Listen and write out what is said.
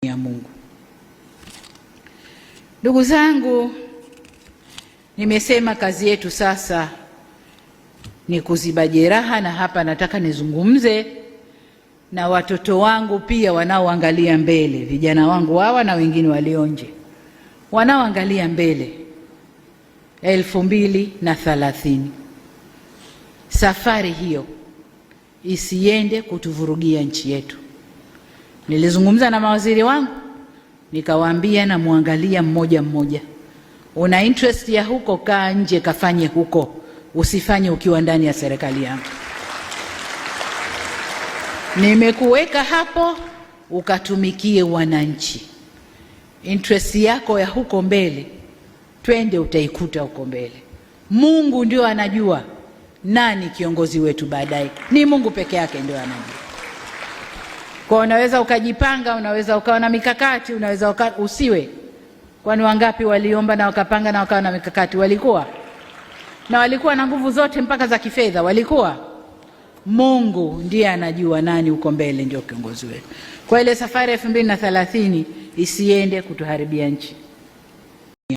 ya Mungu. Ndugu zangu, nimesema kazi yetu sasa ni kuziba jeraha, na hapa nataka nizungumze na watoto wangu pia wanaoangalia mbele, vijana wangu hawa na wengine walio nje wanaoangalia mbele 2030. Safari hiyo isiende kutuvurugia nchi yetu. Nilizungumza na mawaziri wangu nikawaambia, na muangalia mmoja mmoja, una interest ya huko, kaa nje kafanye huko, usifanye ukiwa ndani ya serikali yangu. Nimekuweka hapo ukatumikie wananchi. Interest yako ya huko mbele, twende utaikuta huko mbele. Mungu ndio anajua nani kiongozi wetu baadaye, ni Mungu peke yake ndio anajua. Kwa unaweza ukajipanga, unaweza ukawa na mikakati, unaweza usiwe. Kwani wangapi waliomba na wakapanga na wakawa na mikakati? Walikuwa na nguvu zote mpaka za kifedha, walikuwa. Mungu ndiye anajua nani uko mbele ndio kiongozi wetu. Kwa ile safari ya 2030 isiende kutuharibia nchi.